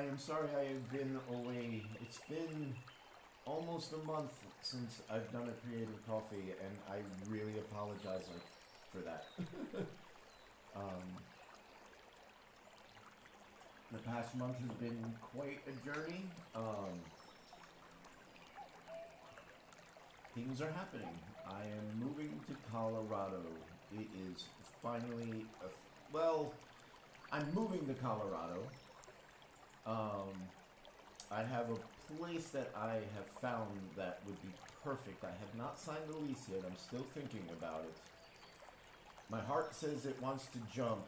I am sorry I have been away. It's been almost a month since I've done a creative coffee, and I really apologize for that. um, the past month has been quite a journey. Things are happening. I am moving to Colorado. It is finally, well, I'm moving to Colorado. Um, I have a place that I have found that would be perfect. I have not signed the lease yet. I'm still thinking about it. My heart says it wants to jump.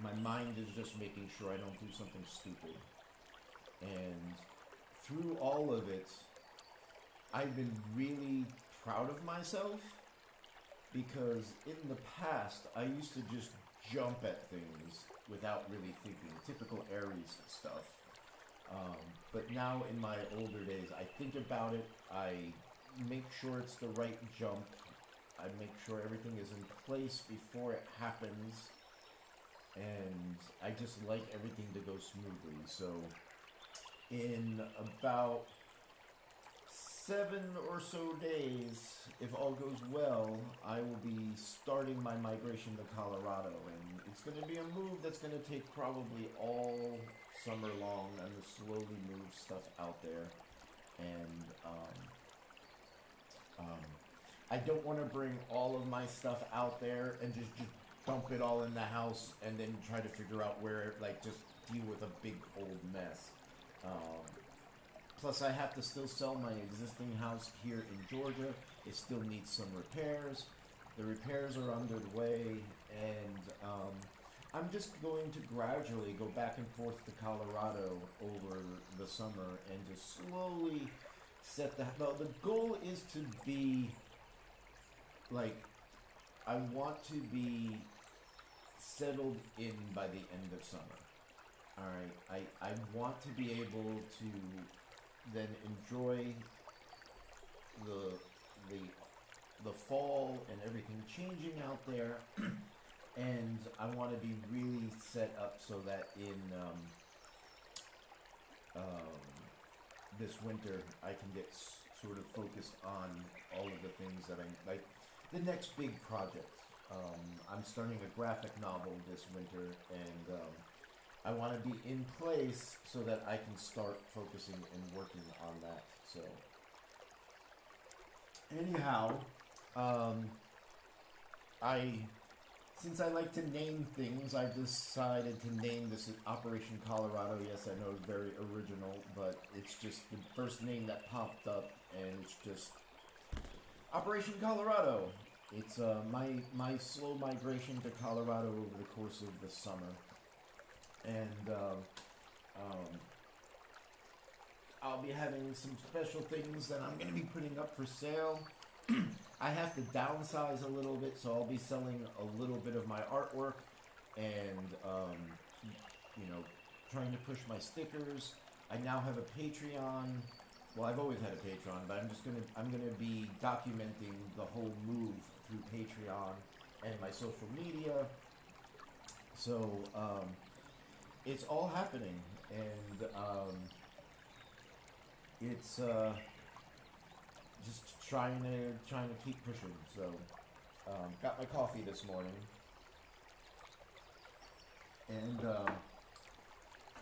My mind is just making sure I don't do something stupid. And through all of it, I've been really proud of myself because in the past, I used to just jump at things without really thinking. Typical Aries stuff. But now in my older days, I think about it. I make sure it's the right jump. I make sure everything is in place before it happens. And I just like everything to go smoothly. So in about 7 or so days, if all goes well, I will be starting my migration to Colorado. And it's going to be a move that's going to take probably all summer long. I'm going to slowly move stuff out there. And I don't want to bring all of my stuff out there and just dump it all in the house and then try to figure out where, like, just deal with a big old mess. Plus, I have to still sell my existing house here in Georgia. It still needs some repairs. The repairs are underway, and I'm just going to gradually go back and forth to Colorado over the summer and just slowly set the. Well, the goal is to be like, I want to be settled in by the end of summer. All right, I want to be able to then enjoy the the the fall and everything changing out there, and I want to be really set up so that in this winter I can get sort of focused on all of the things that I like. The next big project. I'm starting a graphic novel this winter, and I want to be in place so that I can start focusing and working on that. So, anyhow, I since I like to name things, I've decided to name this Operation Colorado. Yes, I know it's very original, but it's just the first name that popped up, and it's just Operation Colorado. It's my slow migration to Colorado over the course of the summer, and I'll be having some special things that I'm going to be putting up for sale. I have to downsize a little bit, so I'll be selling a little bit of my artwork, and trying to push my stickers. I now have a Patreon. Well, I've always had a Patreon, but I'm gonna be documenting the whole move through Patreon and my social media. So it's all happening, and it's just trying to keep pushing. So got my coffee this morning, and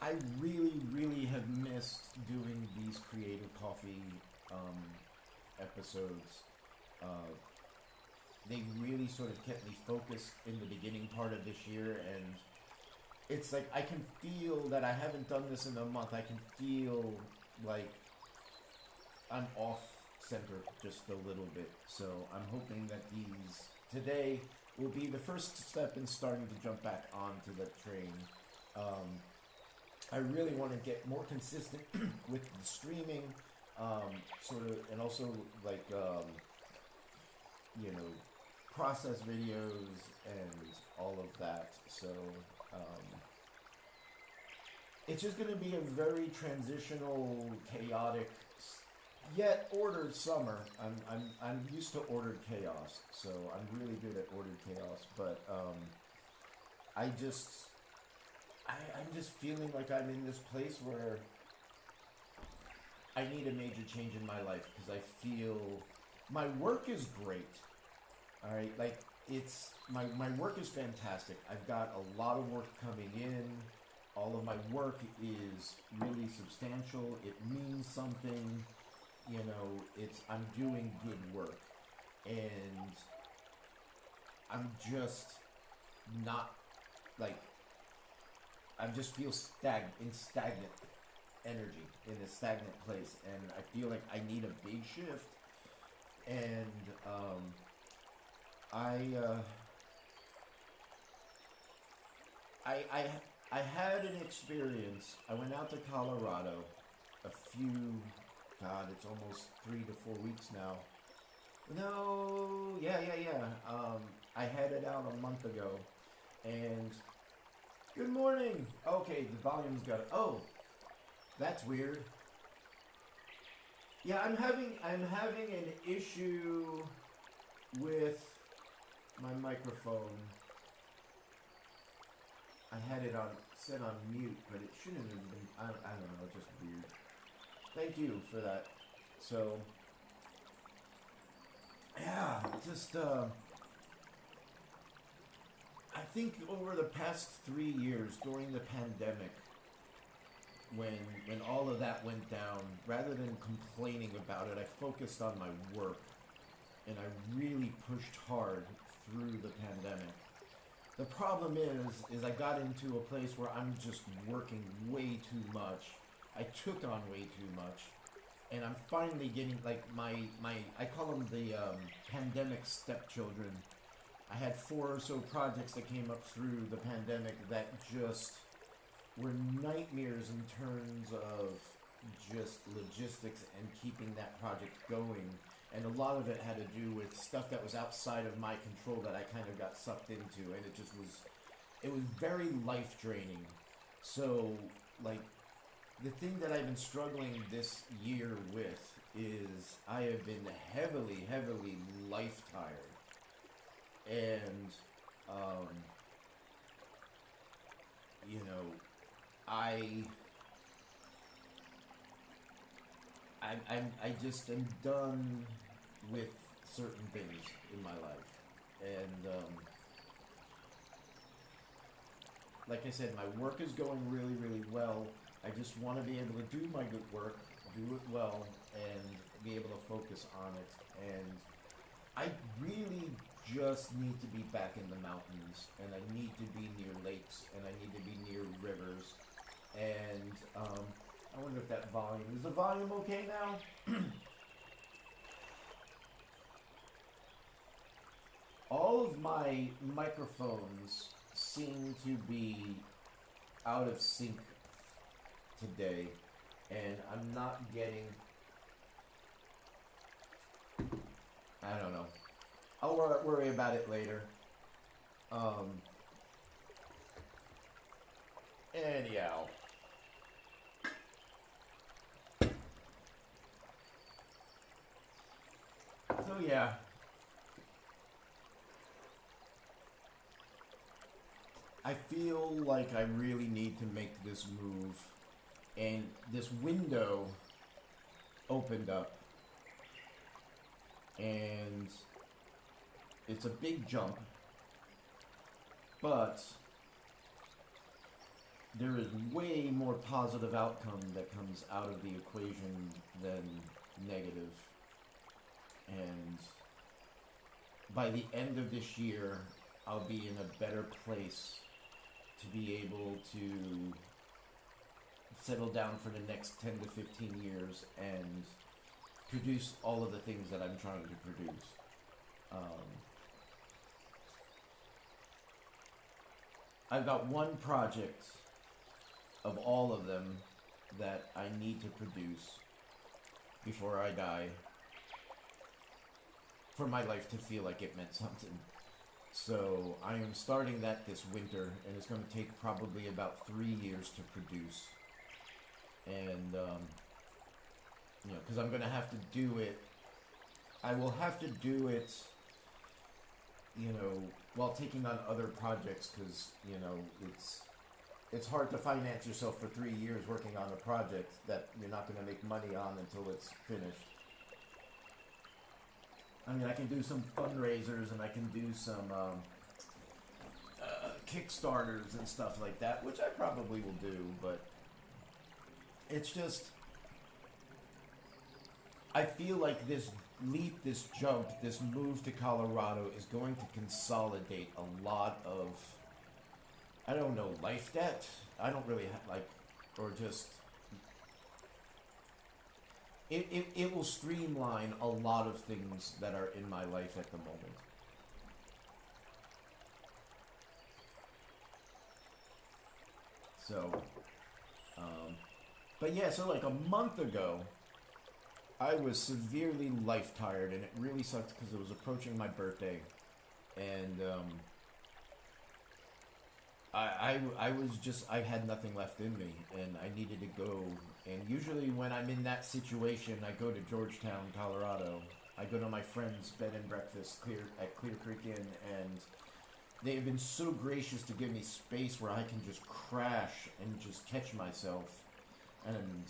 I really, really have missed doing these creative coffee episodes. They really sort of kept me focused in the beginning part of this year, and it's like I can feel that I haven't done this in a month. I can feel like I'm off center just a little bit. So I'm hoping that these today will be the first step in starting to jump back onto the train. I really want to get more consistent with the streaming, sort of, and also like process videos and all of that. So it's just going to be a very transitional, chaotic, yet ordered summer. I'm used to ordered chaos, so I'm really good at ordered chaos. But I just I'm just feeling like I'm in this place where I need a major change in my life because I feel my work is great. All right, like my work is fantastic. I've got a lot of work coming in. All of my work is really substantial. It means something. You know, it's I'm doing good work, and I'm just not like I just feel stagnant energy in a stagnant place, and I feel like I need a big shift. And I, uh, I I had an experience. I went out to Colorado a few, God, it's almost 3 to 4 weeks now. No, yeah. I headed out a month ago, and good morning. Okay, the volume's got it. Oh, that's weird. Yeah, I'm having an issue with my microphone. I had it on set on mute, but it shouldn't have been. I don't know. It's just weird. Thank you for that. So yeah, just I think over the past 3 years during the pandemic, when when all of that went down, rather than complaining about it, I focused on my work, and I really pushed hard through the pandemic. The problem is I got into a place where I'm just working way too much. I took on way too much, and I'm finally getting like my I call them the pandemic stepchildren. I had 4 or so projects that came up through the pandemic that just were nightmares in terms of just logistics and keeping that project going. And a lot of it had to do with stuff that was outside of my control that I kind of got sucked into, and it was very life draining. So, like, the thing that I've been struggling this year with is I have been heavily life tired, and um, you know, I I just am done with certain things in my life, and like I said, my work is going really well. I just want to be able to do my good work, do it well, and be able to focus on it. And I really just need to be back in the mountains, and I need to be near lakes, and I need to be near rivers. And I wonder if that volume is the volume okay now? All of my microphones seem to be out of sync today, and I'm not getting. I don't know. I'll worry about it later. Um. Anyhow. So yeah. I feel like I really need to make this move, and this window opened up, and it's a big jump, but there is way more positive outcome that comes out of the equation than negative. And by the end of this year, I'll be in a better place to be able to settle down for the next 10 to 15 years and produce all of the things that I'm trying to produce. Um, I've got one project of all of them that I need to produce before I die for my life to feel like it meant something. So I am starting that this winter, and it's going to take probably about 3 years to produce. And because I'm going to have to do it, I will have to do it, while taking on other projects, because it's it's hard to finance yourself for 3 years working on a project that you're not going to make money on until it's finished. I mean, I can do some fundraisers and I can do some Kickstarters and stuff like that, which I probably will do, but it's just, I feel like this leap, this jump, this move to Colorado is going to consolidate a lot of, I don't know, life debt. I don't really like, or just, it will streamline a lot of things that are in my life at the moment. So, but yeah, so like a month ago, I was severely life tired, and it really sucked because it was approaching my birthday, and I was just, I had nothing left in me, and I needed to go. And usually when I'm in that situation, I go to Georgetown, Colorado. I go to my friend's bed and breakfast at Clear Creek Inn, and they've been so gracious to give me space where I can just crash and just catch myself, and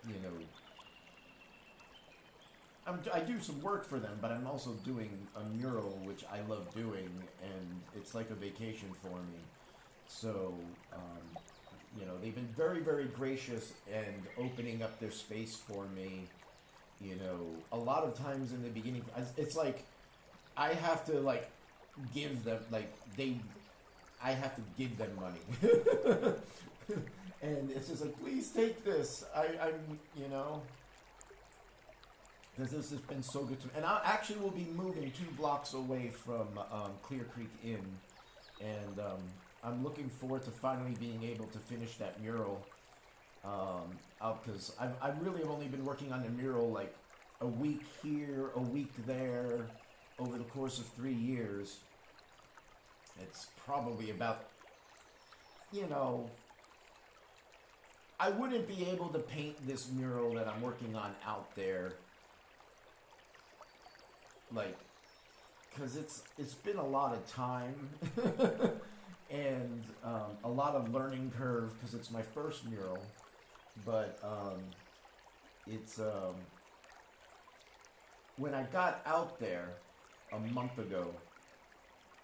you know, I do some work for them, but I'm also doing a mural, which I love doing, and it's like a vacation for me. So, they've been very, very gracious and opening up their space for me. A lot of times in the beginning, it's like I have to give them I have to give them money, and it's just like, please take this. I'm because this has been so good to me. And I actually will be moving 2 blocks away from Clear Creek Inn, and I'm looking forward to finally being able to finish that mural. Because I really have only been working on the mural like a week here, a week there, over the course of 3 years. It's probably about, I wouldn't be able to paint this mural that I'm working on out there, because it's been a lot of time and a lot of learning curve, because it's my first mural. But it's when I got out there a month ago,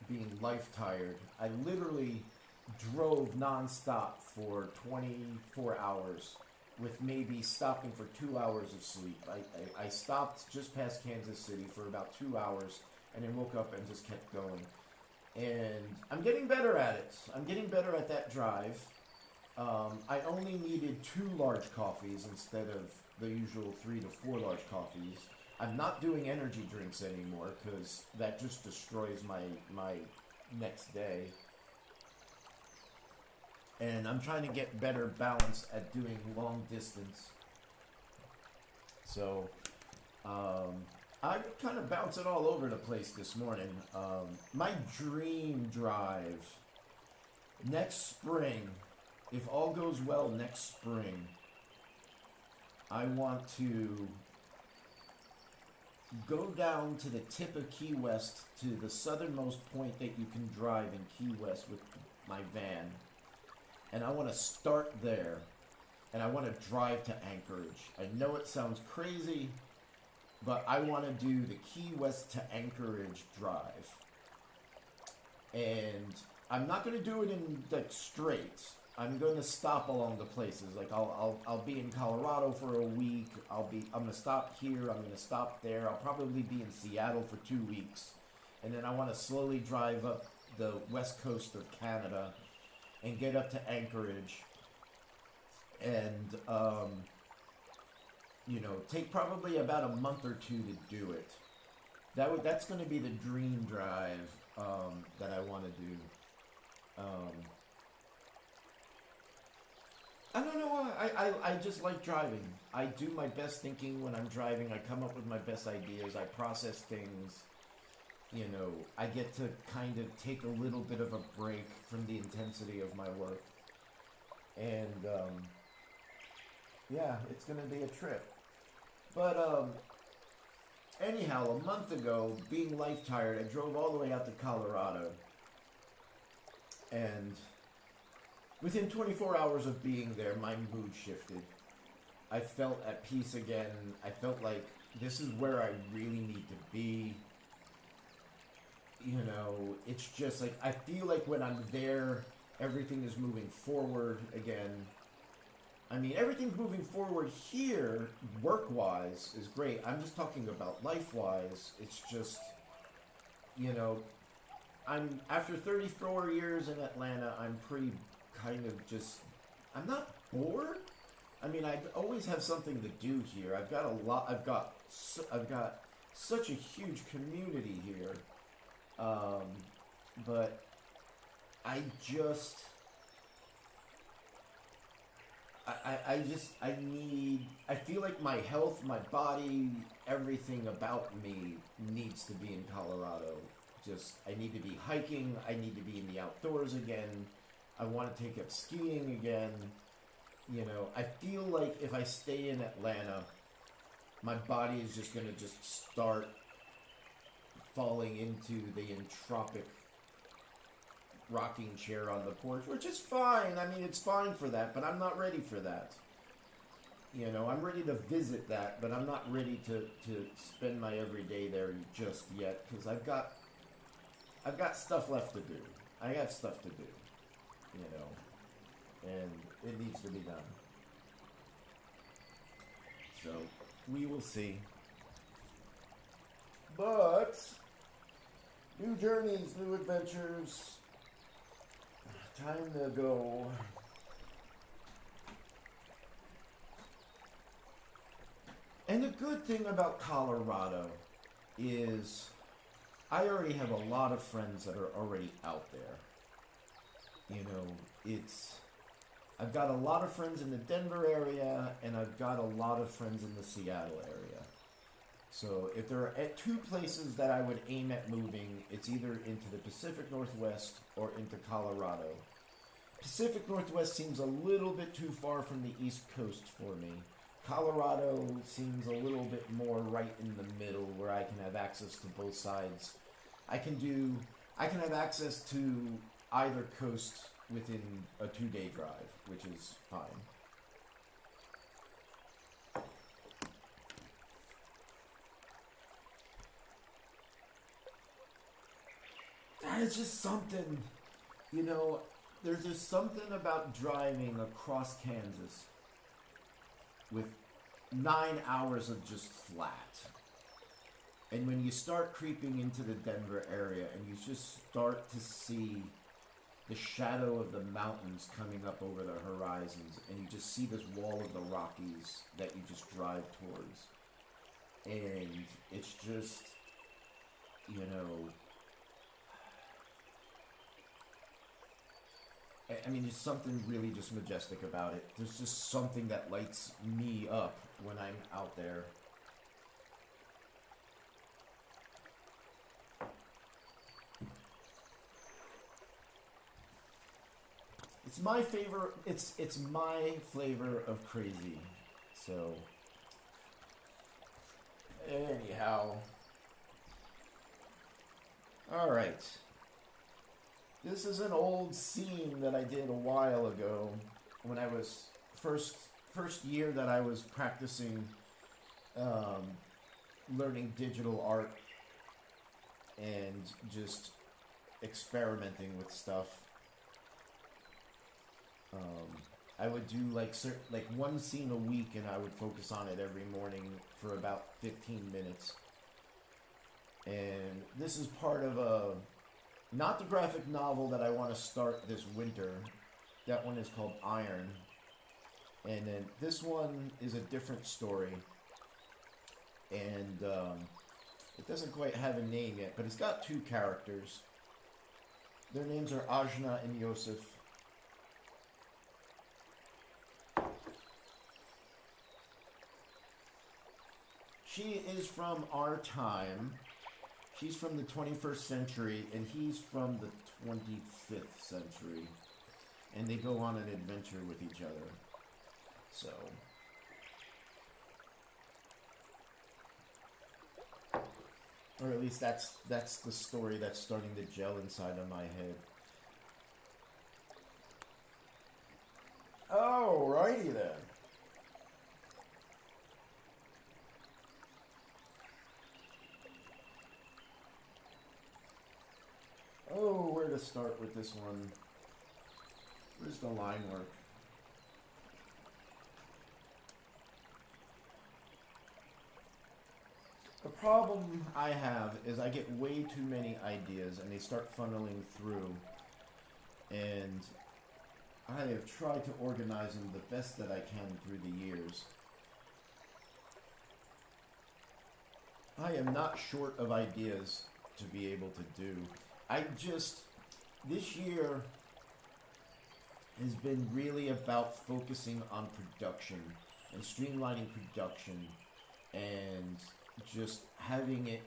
being life tired, I literally drove nonstop for 24 hours, with maybe stopping for 2 hours of sleep. I stopped just past Kansas City for about 2 hours, and then woke up and just kept going. And I'm getting better at it. I'm getting better at that drive. I only needed 2 large coffees instead of the usual 3 to 4 large coffees. I'm not doing energy drinks anymore because that just destroys my next day. And I'm trying to get better balance at doing long distance. So, I'm kind of bouncing all over the place this morning. My dream drive next spring, if all goes well next spring, I want to go down to the tip of Key West, to the southernmost point that you can drive in Key West with my van. And I want to start there, and I want to drive to Anchorage. I know it sounds crazy, but I want to do the Key West to Anchorage drive. And I'm not going to do it in straight. I'm going to stop along the places. I'll be in Colorado for a week. I'm going to stop here. I'm going to stop there. I'll probably be in Seattle for 2 weeks, and then I want to slowly drive up the west coast of Canada and get up to Anchorage, and take probably about a month or 2 to do it. That's going to be the dream drive that I want to do. I don't know why. I just like driving. I do my best thinking when I'm driving. I come up with my best ideas. I process things. I get to kind of take a little bit of a break from the intensity of my work. And, yeah, it's going to be a trip. But, anyhow, a month ago, being life tired, I drove all the way out to Colorado. And Within 24 hours of being there, my mood shifted. I felt at peace again. I felt like this is where I really need to be. You know, it's just like, I feel like when I'm there, everything is moving forward again. I mean, everything's moving forward here, work-wise, is great. I'm just talking about life-wise. It's just, you know, after 34 years in Atlanta, I'm pretty kind of just, I'm not bored. I mean, I always have something to do here. I've got such a huge community here. But I just, I feel like my health, my body, everything about me needs to be in Colorado. Just, I need to be hiking, I need to be in the outdoors again, I want to take up skiing again. You know, I feel like if I stay in Atlanta, my body is just going to just start falling into the entropic rocking chair on the porch, which is fine. I mean, it's fine for that, but I'm not ready for that. You know, I'm ready to visit that, but I'm not ready to spend my everyday there just yet, because I've got stuff left to do. I have stuff to do, you know, and it needs to be done. So, we will see. But new journeys, new adventures. Time to go. And the good thing about Colorado is I already have a lot of friends that are already out there. You know, I've got a lot of friends in the Denver area, and I've got a lot of friends in the Seattle area. So if there are two places that I would aim at moving, it's either into the Pacific Northwest or into Colorado. Pacific Northwest seems a little bit too far from the East Coast for me. Colorado seems a little bit more right in the middle, where I can have access to both sides. I can have access to either coast within a 2-day drive, which is fine. It's just something, you know, there's just something about driving across Kansas with 9 hours of just flat. And when you start creeping into the Denver area and you just start to see the shadow of the mountains coming up over the horizons, and you just see this wall of the Rockies that you just drive towards. And it's just, you know, I mean, there's something really just majestic about it. There's just something that lights me up when I'm out there. It's my favorite. It's my flavor of crazy. So, anyhow, all right. This is an old scene that I did a while ago when I was first year that I was practicing learning digital art and just experimenting with stuff. I would do like one scene a week, and I would focus on it every morning for about 15 minutes. And this is part of not the graphic novel that I want to start this winter. That one is called Iron. And then this one is a different story. And it doesn't quite have a name yet, but it's got 2 characters. Their names are Ajna and Yosef. She is from our time. She's from the 21st century, and he's from the 25th century. And they go on an adventure with each other. So, or at least that's the story that's starting to gel inside of my head. Alrighty then. Oh, where to start with this one? Where's the line work? The problem I have is I get way too many ideas and they start funneling through, and I have tried to organize them the best that I can through the years. I am not short of ideas to be able to do. This year has been really about focusing on production and streamlining production and just having it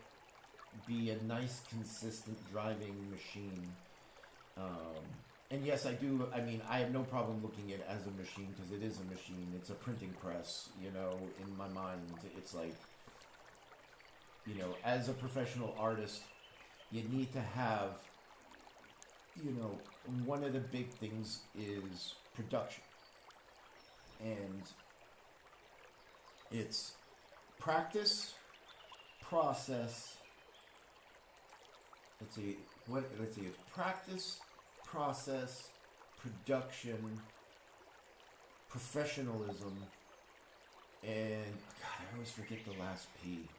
be a nice, consistent driving machine. And yes, I do. I mean, I have no problem looking at it as a machine because it is a machine. It's a printing press, you know, in my mind. It's like, you know, as a professional artist, you need to have, you know, one of the big things is production. And it's practice, process. Let's see, it's practice, process, production, professionalism, and God, I always forget the last P.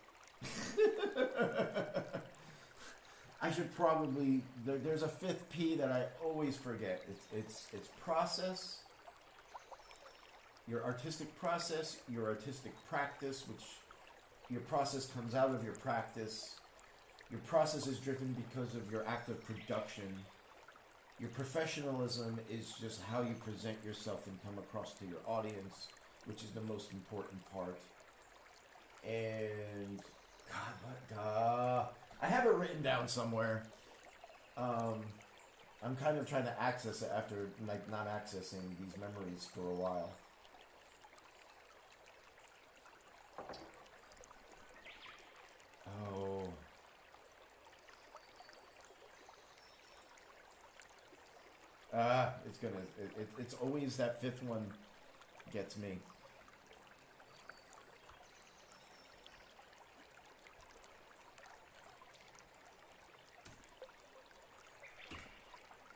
I should probably there's a fifth P that I always forget. It's process, your artistic process, your artistic practice, which your process comes out of your practice. Your process is driven because of your act of production. Your professionalism is just how you present yourself and come across to your audience, which is the most important part. And I have it written down somewhere. I'm kind of trying to access it after like not accessing these memories for a while. Oh. It's always that fifth one gets me.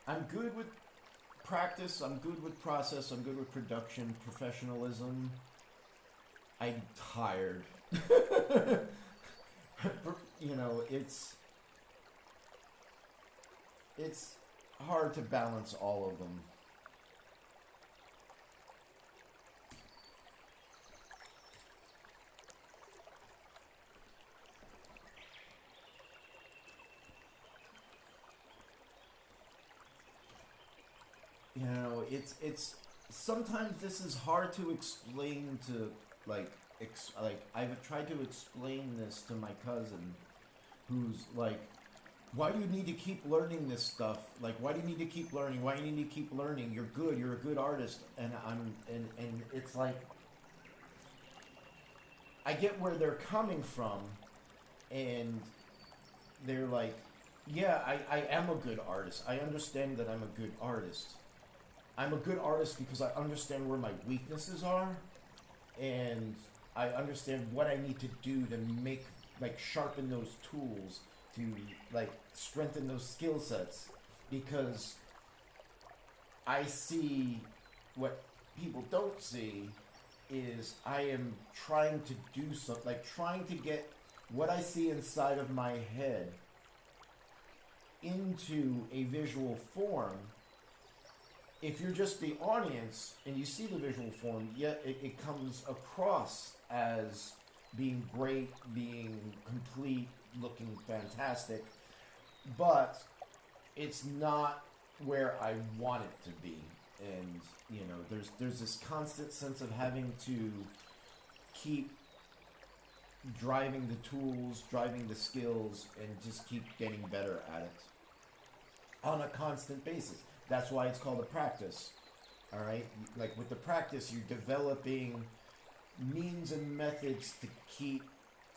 I'm good with practice, I'm good with process, I'm good with production, professionalism. I'm tired. You know, it's hard to balance all of them. You know, it's sometimes this is hard to explain to like I've tried to explain this to my cousin, who's like, why do you need to keep learning this stuff? Like, why do you need to keep learning? Why do you need to keep learning? You're good. You're a good artist. And and it's like, I get where they're coming from, and they're like, yeah, I am a good artist. I understand that I'm a good artist. I'm a good artist because I understand where my weaknesses are, and I understand what I need to do to make, like, sharpen those tools, to, like, strengthen those skill sets, because I see what people don't see is I am trying to do something, like, trying to get what I see inside of my head into a visual form. If you're just the audience and you see the visual form, yet it comes across as being great, being complete, looking fantastic, but it's not where I want it to be. And, you know, there's this constant sense of having to keep driving the tools, driving the skills, and just keep getting better at it on a constant basis. That's why it's called a practice. All right? Like, with the practice, you're developing means and methods to keep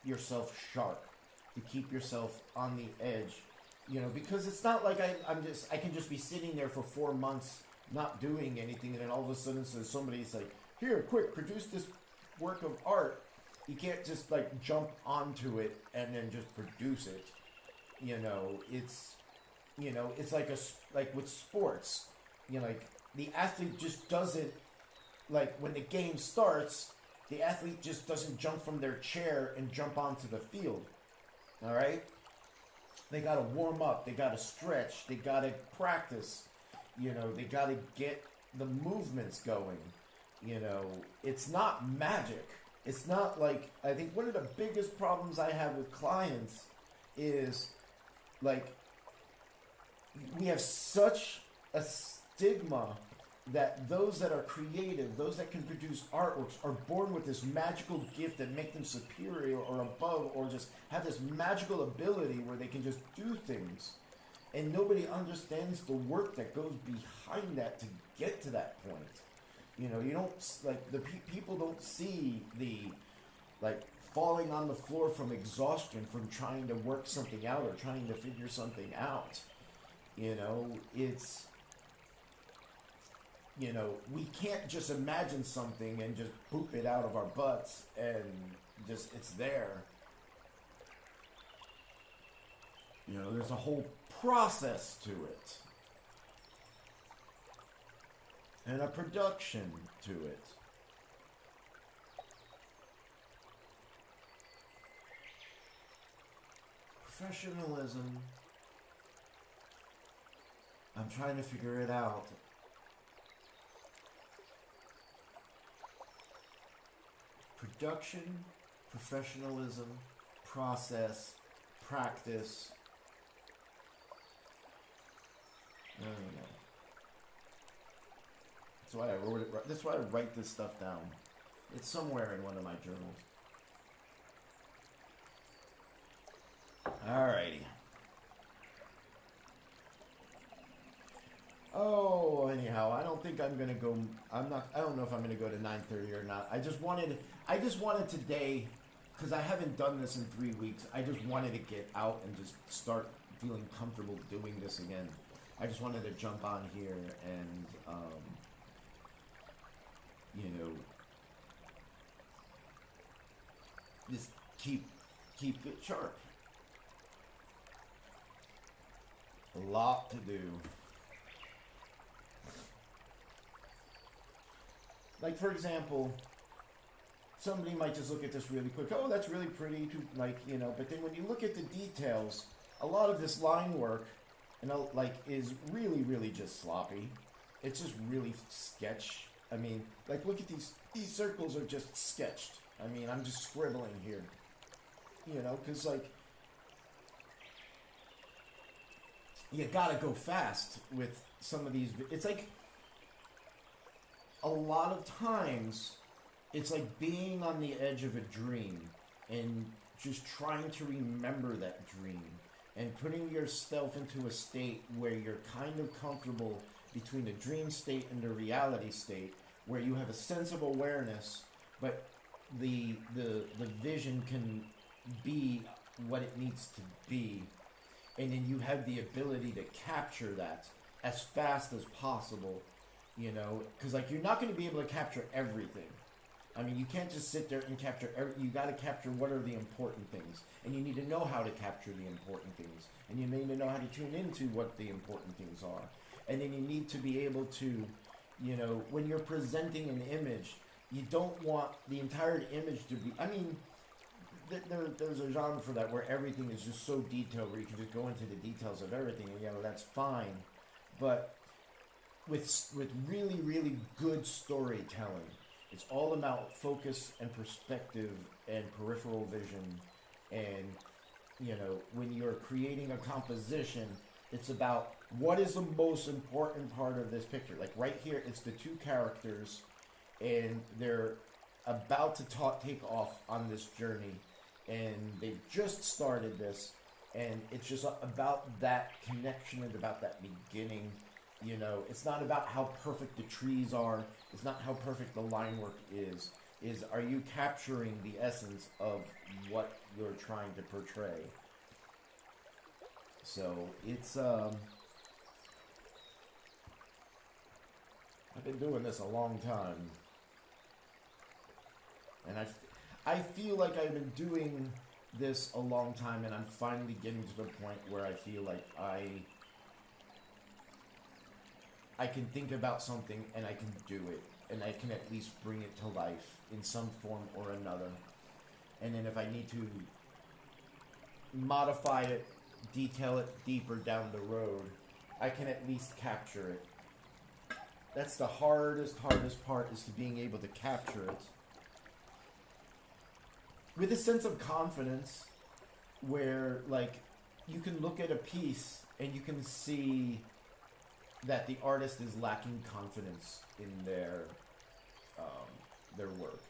yourself sharp, to keep yourself on the edge. You know, because it's not like I can just be sitting there for 4 months not doing anything, and then all of a sudden, so somebody's like, "Here, quick, produce this work of art." You can't just like jump onto it and then just produce it. You know, it's like like with sports. Like the athlete just doesn't, like when the game starts, the athlete just doesn't jump from their chair and jump onto the field. All right? They got to warm up, they got to stretch, they got to practice. They got to get the movements going. It's not magic. It's not like, I think one of the biggest problems I have with clients is like we have such a stigma that those that are creative, those that can produce artworks, are born with this magical gift that make them superior or above, or just have this magical ability where they can just do things. And nobody understands the work that goes behind that to get to that point. You don't, like, people don't see the, like, falling on the floor from exhaustion from trying to work something out or trying to figure something out. It's, we can't just imagine something and just poop it out of our butts and just, it's there. There's a whole process to it. And a production to it. Professionalism. I'm trying to figure it out. Production, professionalism, process, practice. I don't know. That's why I wrote it. That's why I write this stuff down. It's somewhere in one of my journals. Alrighty. Oh, anyhow, I don't think I'm gonna go. I don't know if I'm gonna go to 9:30 or not. I just wanted today, because I haven't done this in 3 weeks. I just wanted to get out and just start feeling comfortable doing this again. I just wanted to jump on here and, just keep it sharp. A lot to do. Like, for example, somebody might just look at this really quick. Oh, that's really pretty, but then when you look at the details, a lot of this line work, is really, really just sloppy. It's just really sketch. I mean, look at these circles are just sketched. I mean, I'm just scribbling here. Because, you gotta go fast with some of these. It's like, a lot of times, it's like being on the edge of a dream and just trying to remember that dream and putting yourself into a state where you're kind of comfortable between the dream state and the reality state, where you have a sense of awareness, but the vision can be what it needs to be, and then you have the ability to capture that as fast as possible. Because you're not going to be able to capture everything. I mean, you can't just sit there and capture you got to capture what are the important things, and you need to know how to capture the important things, and you need to know how to tune into what the important things are, and then you need to be able to, when you're presenting an image, you don't want the entire image to be. I mean, there's a genre for that where everything is just so detailed, where you can just go into the details of everything, and that's fine, but with really, really good storytelling, it's all about focus and perspective and peripheral vision. And, when you're creating a composition, it's about what is the most important part of this picture. Like right here, it's the two characters, and they're about to take off on this journey. And they just started this, and it's just about that connection and about that beginning. It's not about how perfect the trees are. It's not how perfect the line work is. Are you capturing the essence of what you're trying to portray? So it's I've been doing this a long time, and I feel like I've been doing this a long time, and I'm finally getting to the point where I feel like I can think about something and I can do it, and I can at least bring it to life in some form or another. And then if I need to modify it, detail it deeper down the road, I can at least capture it. That's the hardest part, is to being able to capture it with a sense of confidence, where like you can look at a piece and you can see that the artist is lacking confidence in their work.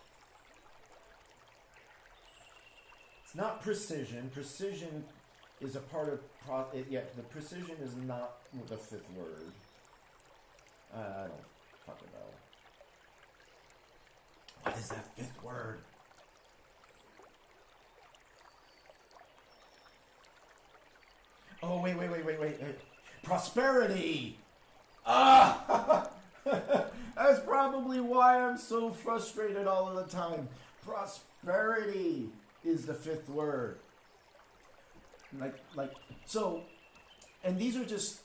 It's not precision. Precision is a part of the precision is not the fifth word. I don't fucking know. What is that fifth word? Oh, wait. Prosperity! Ah! That's probably why I'm so frustrated all of the time. Prosperity is the fifth word. So, and these are just,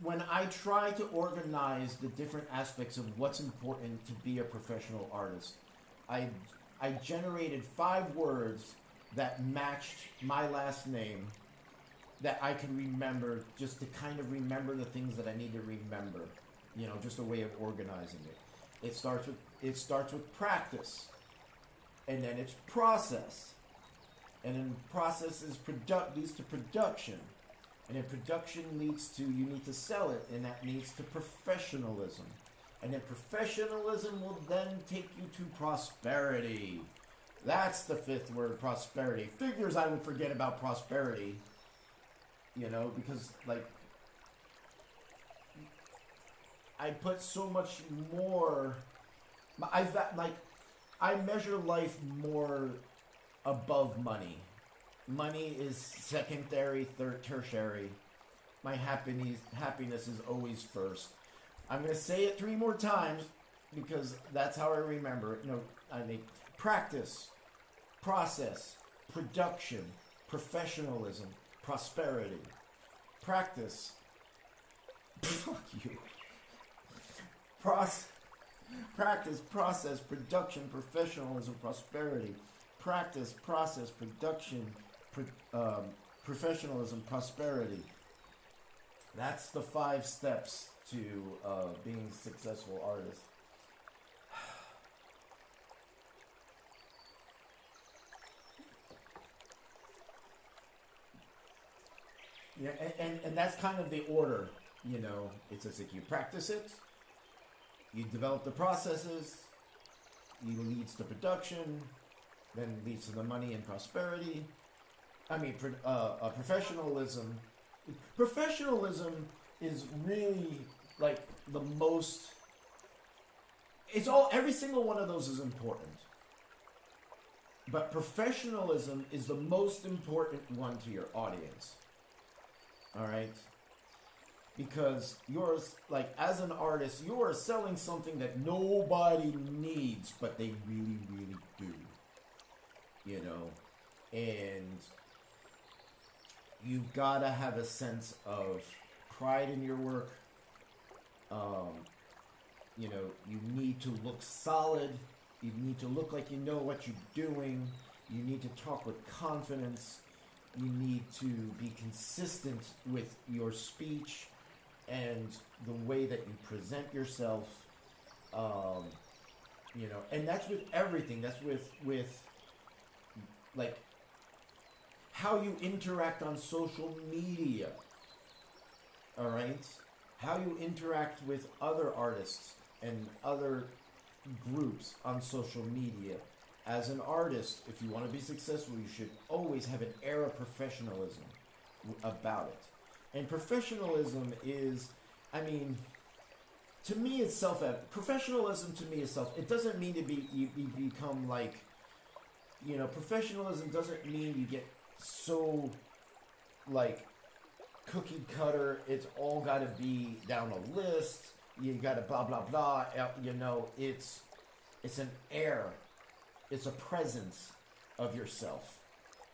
when I try to organize the different aspects of what's important to be a professional artist, I generated 5 words that matched my last name, that I can remember, just to kind of remember the things that I need to remember. You know, just a way of organizing it. It starts with practice, and then it's process, and then process leads to production, and then production leads to, you need to sell it, and that leads to professionalism, and then professionalism will then take you to prosperity. That's the 5th word, prosperity. Figures I would forget about prosperity. You know, because, like, I put so much more, I measure life more above money. Money is secondary, tertiary. My happiness is always first. I'm going to say it 3 more times, because that's how I remember it. No, I mean, practice, process, production, professionalism, prosperity. Practice. Fuck you. Practice, process, production, professionalism, prosperity. Practice, process, production, professionalism, prosperity. That's the 5 steps to being a successful artist. Yeah, and that's kind of the order, you know. It's just like you practice it, you develop the processes, it leads to production, then leads to the money and prosperity. I mean, professionalism. Professionalism is really like the most. Every single one of those is important. But professionalism is the most important one to your audience. All right? Because like, as an artist, you are selling something that nobody needs, but they really, really do. You know? And you've got to have a sense of pride in your work. You know, you need to look solid. You need to look like you know what you're doing. You need to talk with confidence. You need to be consistent with your speech and the way that you present yourself. You know, and that's with everything. That's with like how you interact on social media. All right? How you interact with other artists and other groups on social media. As an artist, if you want to be successful, you should always have an air of professionalism about it. And professionalism is, I mean, to me it's self-evident. Professionalism to me is it doesn't mean to you become like, you know, professionalism doesn't mean you get so like cookie cutter, it's all got to be down a list. You got to blah blah blah. You know, it's an air, it's a presence of yourself.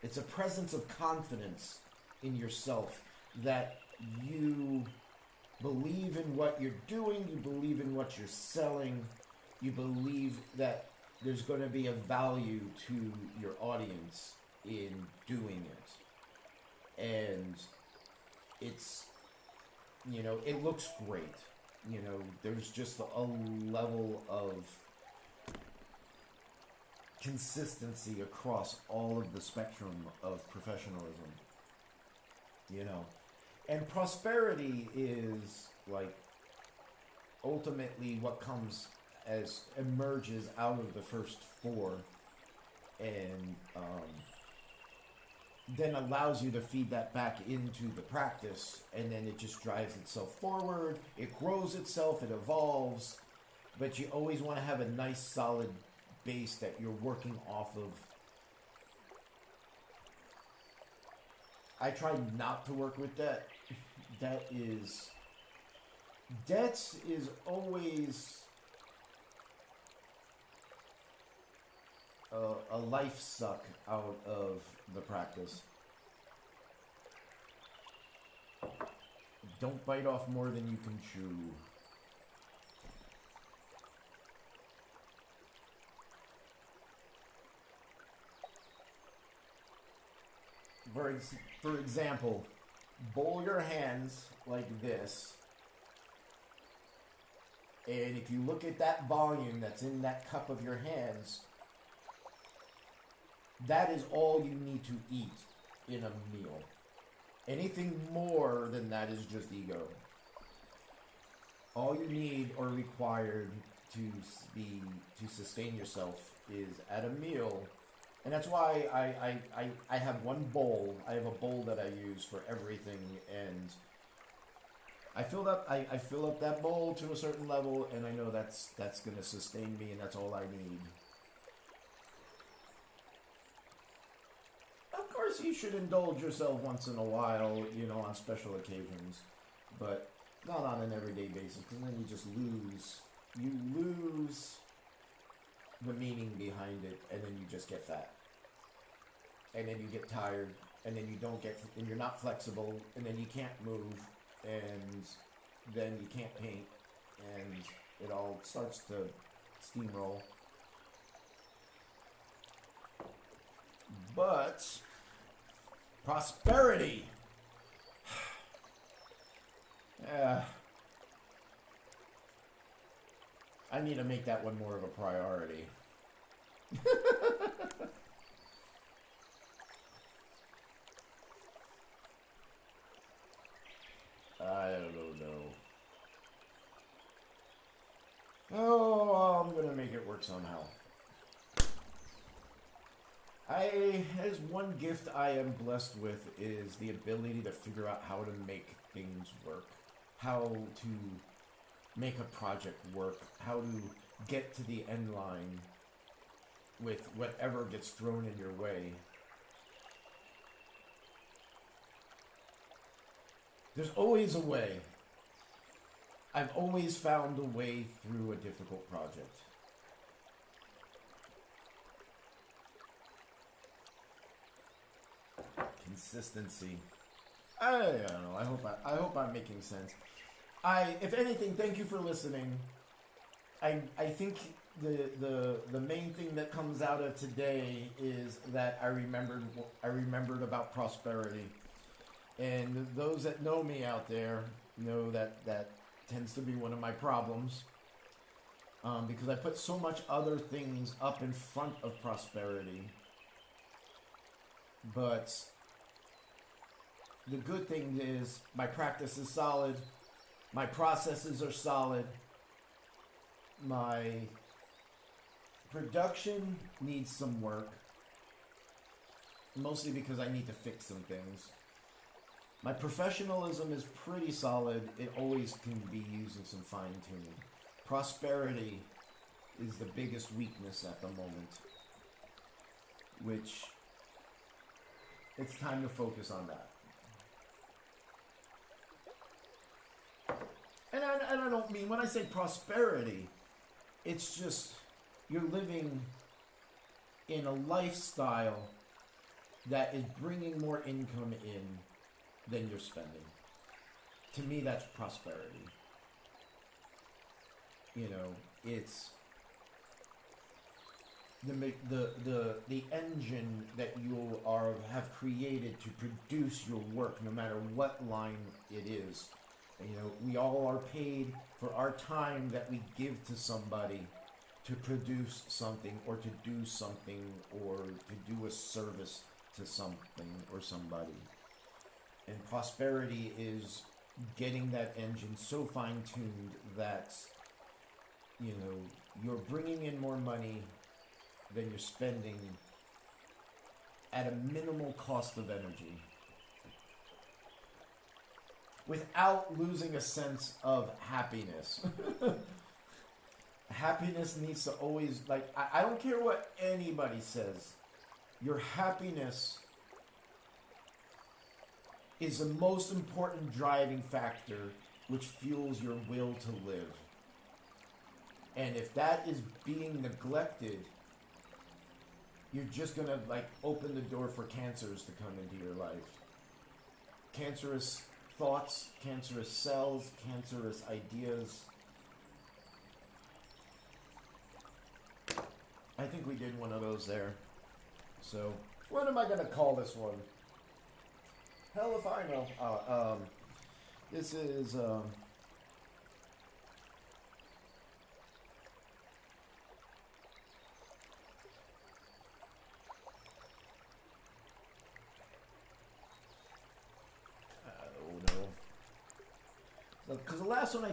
It's a presence of confidence in yourself that you believe in what you're doing, you believe in what you're selling, you believe that there's going to be a value to your audience in doing it. And it's, you know, it looks great. You know, there's just a level of consistency across all of the spectrum of professionalism. You know, and prosperity is like ultimately what comes as emerges out of the first four, and then allows you to feed that back into the practice, and then it just drives itself forward. It grows itself, it evolves, but you always want to have a nice solid base that you're working off of. I try not to work with debt. Debt is always a life suck out of the practice. Don't bite off more than you can chew. For example, bowl your hands like this, and if you look at that volume that's in that cup of your hands, that is all you need to eat in a meal. Anything more than that is just ego. All you need or required to sustain yourself is at a meal. And that's why I have one bowl. I have a bowl that I use for everything, and I fill up that bowl to a certain level, and I know that's gonna sustain me, and that's all I need. Of course, you should indulge yourself once in a while, you know, on special occasions, but not on an everyday basis, because then you lose the meaning behind it, and then you just get fat. And then you get tired, and then and you're not flexible, and then you can't move, and then you can't paint, and it all starts to steamroll. But prosperity. Yeah. I need to make that one more of a priority. I don't know. Oh, I'm gonna make it work somehow. As one gift I am blessed with is the ability to figure out how to make things work, how to make a project work, how to get to the end line with whatever gets thrown in your way. There's always a way. I've always found a way through a difficult project. Consistency. I don't know. I hope I'm making sense. If anything, thank you for listening. I think the main thing that comes out of today is that I remembered about prosperity. And those that know me out there know that tends to be one of my problems, because I put so much other things up in front of prosperity. But the good thing is my practice is solid, my processes are solid, my production needs some work, mostly because I need to fix some things. My professionalism is pretty solid. It always can be using some fine-tuning. Prosperity is the biggest weakness at the moment, which it's time to focus on that. And and I don't mean, when I say prosperity, it's just you're living in a lifestyle that is bringing more income in than you're spending. To me, that's prosperity. You know, it's the engine that you have created to produce your work, no matter what line it is. You know, we all are paid for our time that we give to somebody to produce something or to do something or to do a service to something or somebody. And prosperity is getting that engine so fine-tuned that, you know, you're bringing in more money than you're spending at a minimal cost of energy, without losing a sense of happiness. Happiness needs to always, like, I don't care what anybody says, your happiness is the most important driving factor which fuels your will to live. And if that is being neglected, you're just gonna, like, open the door for cancers to come into your life. Cancerous thoughts, cancerous cells, cancerous ideas. I think we did one of those there. So, what am I gonna call this one? Hell if I know. This is,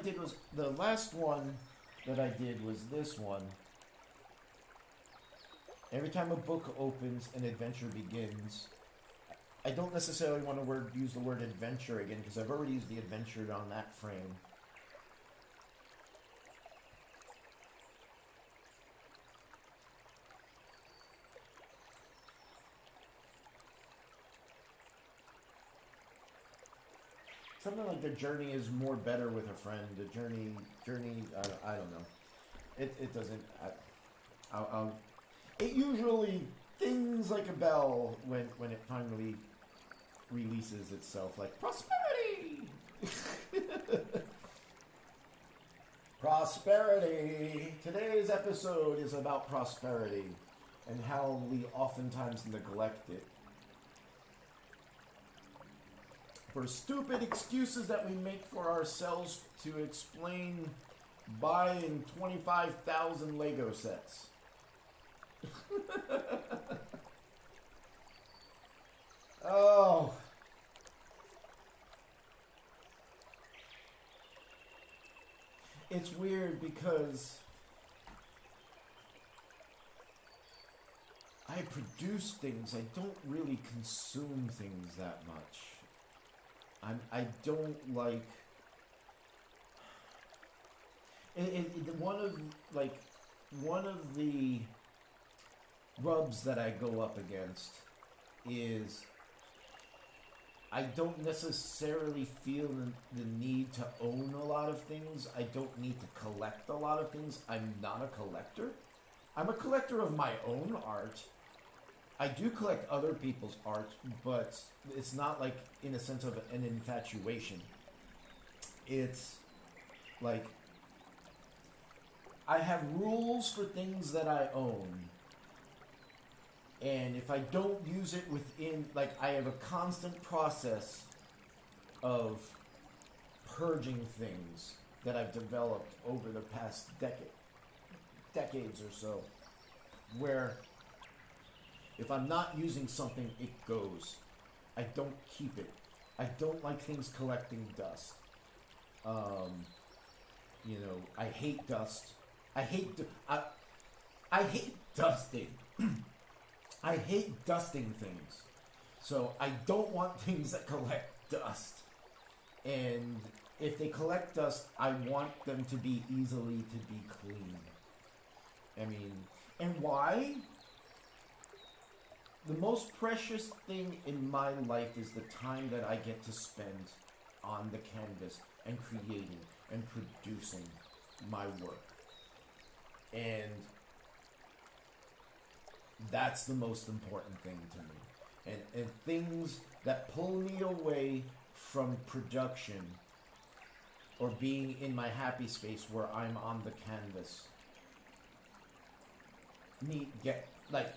because the last one that I did was this one. Every time a book opens, an adventure begins. I don't necessarily want to use the word adventure again, because I've already used the adventure on that frame. Something like the journey is more better with a friend. The journey. I don't know. It doesn't. It usually dings like a bell when it finally releases itself. Like prosperity. Prosperity. Today's episode is about prosperity and how we oftentimes neglect it. For stupid excuses that we make for ourselves to explain buying 25,000 Lego sets. Oh. It's weird because I produce things. I don't really consume things that much. I don't like one of the rubs that I go up against is I don't necessarily feel the need to own a lot of things. I don't need to collect a lot of things. I'm not a collector. I'm a collector of my own art. I do collect other people's art, but it's not like in a sense of an infatuation. It's like I have rules for things that I own. And if I don't use it within, like, I have a constant process of purging things that I've developed over the past decades or so, where if I'm not using something, it goes. I don't keep it. I don't like things collecting dust. You know, I hate dust. I hate dusting. I hate dusting things. So I don't want things that collect dust. And if they collect dust, I want them to be easily to be clean. I mean, and why? The most precious thing in my life is the time that I get to spend on the canvas, and creating and producing my work. And that's the most important thing to me. And things that pull me away from production or being in my happy space where I'm on the canvas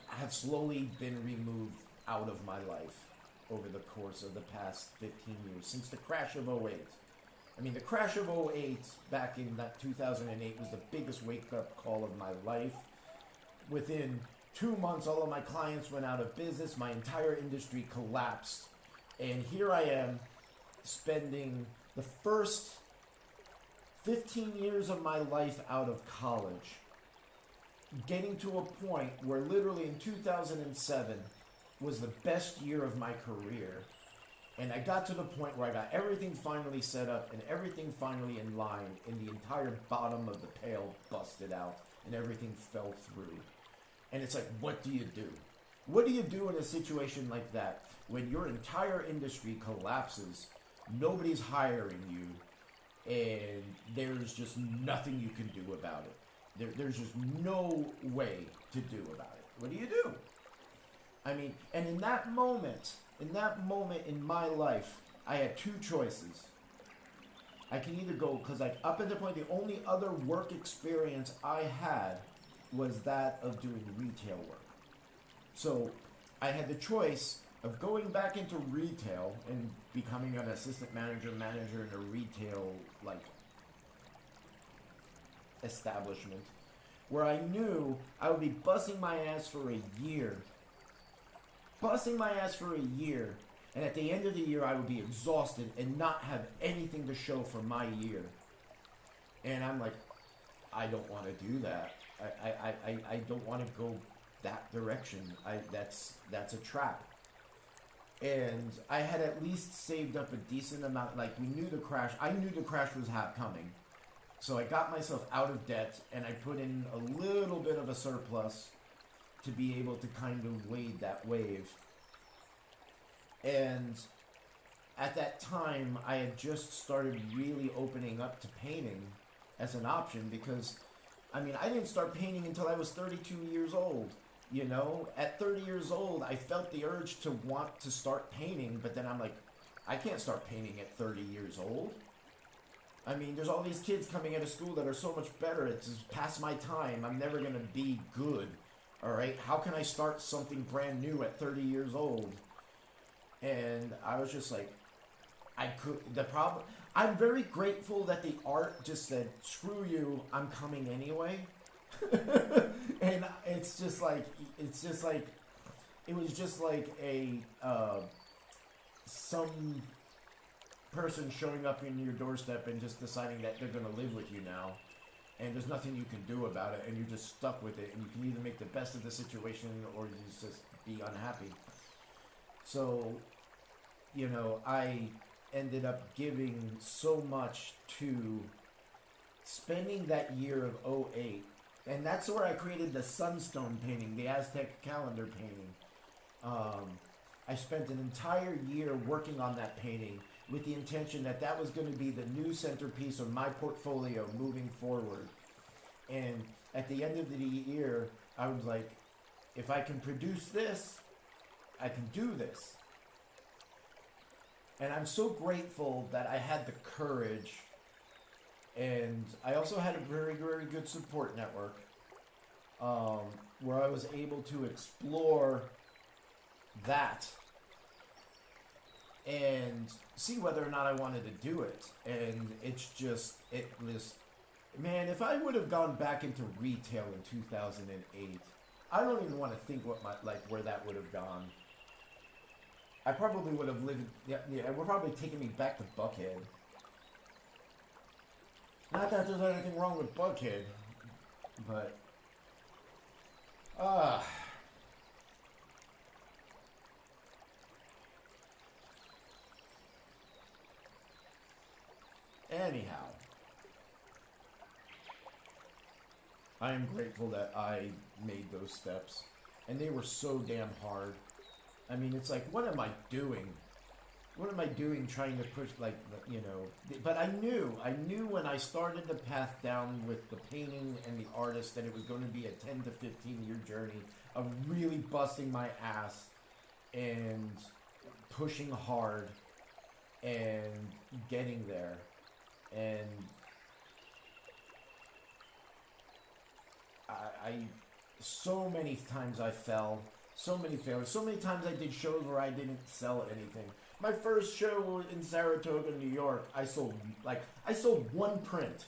have slowly been removed out of my life over the course of the past 15 years, since the crash of '08. I mean, the crash of '08 back in that 2008 was the biggest wake-up call of my life. Within 2 months, all of my clients went out of business. My entire industry collapsed. And here I am spending the first 15 years of my life out of college, getting to a point where literally in 2007 was the best year of my career. And I got to the point where I got everything finally set up and everything finally in line, and the entire bottom of the pail busted out and everything fell through. And it's like, what do you do? What do you do in a situation like that when your entire industry collapses, nobody's hiring you, and there's just nothing you can do about it? There's just no way to do about it. What do you do? I mean, and in that moment in my life, I had two choices. I can either go, because like up at the point, the only other work experience I had was that of doing retail work. So I had the choice of going back into retail and becoming an assistant manager in a retail establishment where I knew I would be busting my ass for a year, and at the end of the year I would be exhausted and not have anything to show for my year. And I'm like, I don't want to do that. I don't want to go that direction. That's a trap. And I had at least saved up a decent amount. Like, we knew the crash. I knew the crash was coming. So I got myself out of debt, and I put in a little bit of a surplus to be able to kind of wade that wave. And at that time, I had just started really opening up to painting as an option, because, I mean, I didn't start painting until I was 32 years old. You know, at 30 years old, I felt the urge to want to start painting, but then I'm like, I can't start painting at 30 years old. I mean, there's all these kids coming out of school that are so much better. It's just past my time. I'm never going to be good. All right? How can I start something brand new at 30 years old? And I was just like, I'm very grateful that the art just said, screw you, I'm coming anyway. And it was just like some person showing up in your doorstep and just deciding that they're going to live with you now, and there's nothing you can do about it, and you're just stuck with it, and you can either make the best of the situation or you just be unhappy. So, you know, I ended up giving so much to spending that year of '08. And that's where I created the Sunstone painting, the Aztec calendar painting. I spent an entire year working on that painting with the intention that that was going to be the new centerpiece of my portfolio moving forward. And at the end of the year, I was like, if I can produce this, I can do this. And I'm so grateful that I had the courage. And I also had a very, very good support network where I was able to explore that and see whether or not I wanted to do it. And it was, man, if I would have gone back into retail in 2008, I don't even want to think where that would have gone. I probably would have lived, it would probably taken me back to Buckhead. Not that there's anything wrong with Buckhead, but anyhow, I am grateful that I made those steps, and they were so damn hard. I mean, it's like, what am I doing? what am I doing trying to push, like, you know, but I knew when I started the path down with the painting and the artist that it was going to be a 10 to 15 year journey of really busting my ass and pushing hard and getting there. And I so many times I fell, so many failures, so many times I did shows where I didn't sell anything. My first show in Saratoga, New York, I sold one print.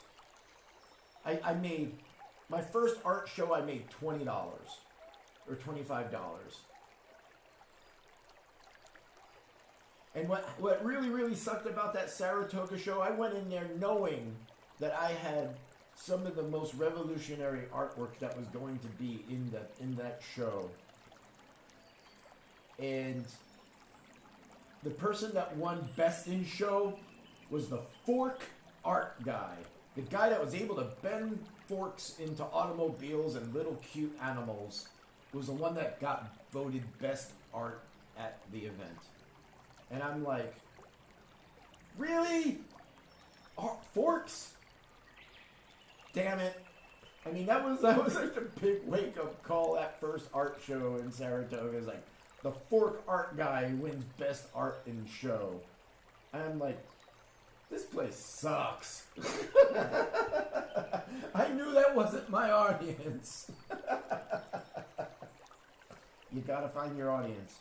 I made my first art show. I made $20 or $25. And what really sucked about that Saratoga show, I went in there knowing that I had some of the most revolutionary artwork that was going to be in that show. And the person that won Best in Show was the fork art guy. The guy that was able to bend forks into automobiles and little cute animals was the one that got voted best art at the event. And I'm like, really? Forks? Damn it. I mean, that was like a big wake-up call, that first art show in Saratoga. It's like, the fork art guy wins best art in show. And I'm like, this place sucks. I knew that wasn't my audience. You gotta find your audience.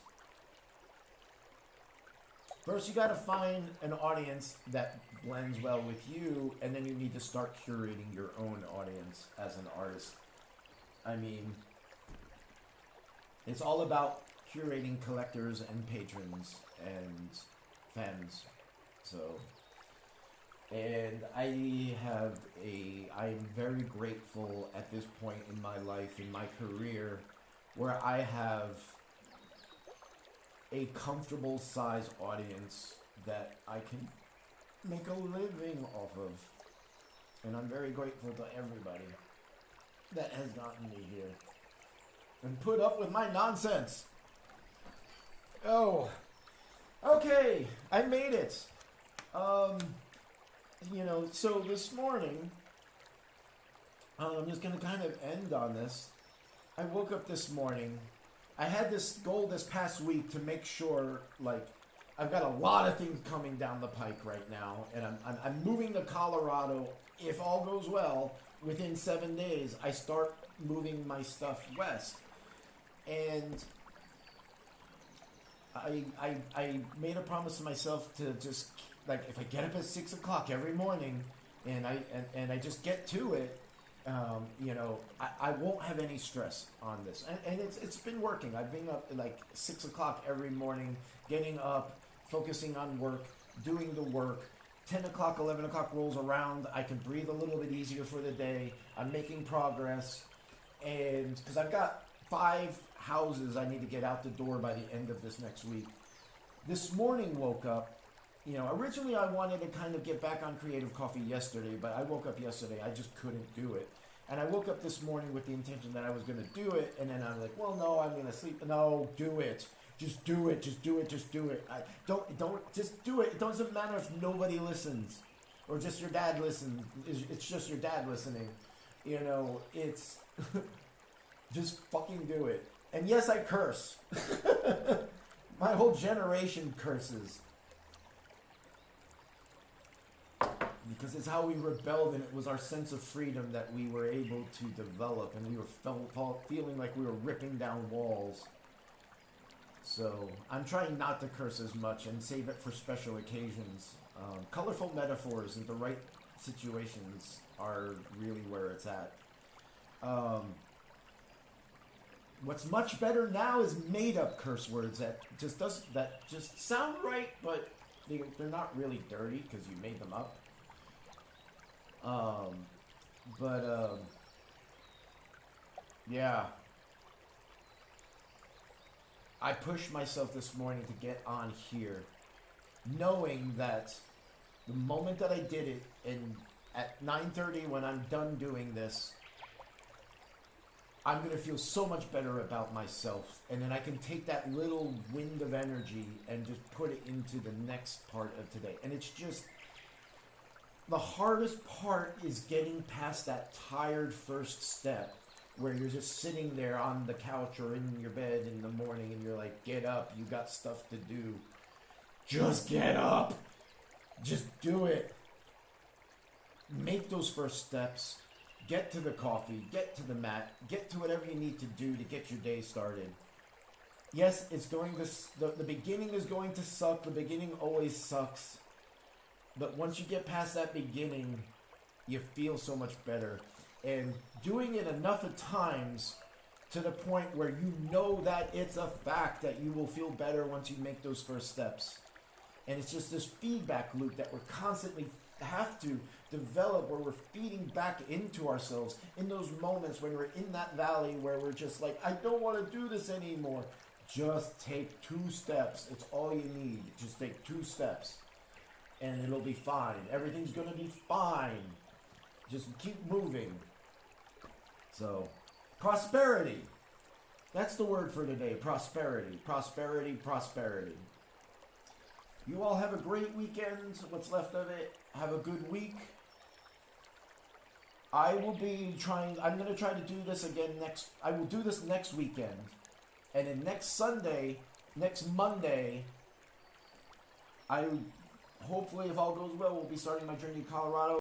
First, you gotta find an audience that blends well with you, and then you need to start curating your own audience as an artist. I mean, it's all about curating collectors and patrons and fans. So, and I'm very grateful at this point in my life, in my career, where I have a comfortable size audience that I can make a living off of. And I'm very grateful to everybody that has gotten me here and put up with my nonsense. Oh, okay, I made it. So this morning, I'm just gonna kind of end on this. I woke up this morning. I had this goal this past week to make sure, like, I've got a lot of things coming down the pike right now, and I'm moving to Colorado. If all goes well, within 7 days, I start moving my stuff west, and I made a promise to myself to just, like, if I get up at 6 o'clock every morning, and I just get to it, I won't have any stress on this, and it's been working. I've been up at like 6 o'clock every morning, getting up, focusing on work, doing the work. 10 o'clock, 11 o'clock rolls around, I can breathe a little bit easier for the day. I'm making progress, and because I've got 5 houses I need to get out the door by the end of this next week. This morning woke up, originally I wanted to kind of get back on Creative Coffee yesterday, but I woke up yesterday, I just couldn't do it. And I woke up this morning with the intention that I was going to do it, and then I'm like, well, no, I'm going to sleep. No, do it. Just do it. Just do it. Just do it. Don't just do it. It doesn't matter if nobody listens or just your dad listens. It's just your dad listening. It's just fucking do it. And yes, I curse. My whole generation curses. Because it's how we rebelled, and it was our sense of freedom that we were able to develop, and we were feeling like we were ripping down walls. So I'm trying not to curse as much and save it for special occasions. Colorful metaphors in the right situations are really where it's at. What's much better now is made-up curse words that just sound right, but they're not really dirty because you made them up. Yeah. I pushed myself this morning to get on here, knowing that the moment that I did it, and at 9:30 when I'm done doing this, I'm going to feel so much better about myself. And then I can take that little wind of energy and just put it into the next part of today. And it's just, the hardest part is getting past that tired first step where you're just sitting there on the couch or in your bed in the morning and you're like, get up, you got stuff to do. Just get up. Just do it. Make those first steps. Get to the coffee, get to the mat, get to whatever you need to do to get your day started. Yes, it's going to, the beginning is going to suck. The beginning always sucks. But once you get past that beginning, you feel so much better. And doing it enough of times to the point where you know that it's a fact that you will feel better once you make those first steps. And it's just this feedback loop that we're constantly have to develop, where we're feeding back into ourselves in those moments when we're in that valley where we're just like, I don't want to do this anymore. Just take 2 steps. It's all you need. Just take 2 steps and it'll be fine. Everything's going to be fine. Just keep moving. So, prosperity. That's the word for today. Prosperity. Prosperity. Prosperity. You all have a great weekend, what's left of it. Have a good week. I'm going to try to do this again I will do this next weekend. And then next Monday, hopefully if all goes well, we'll be starting my journey to Colorado.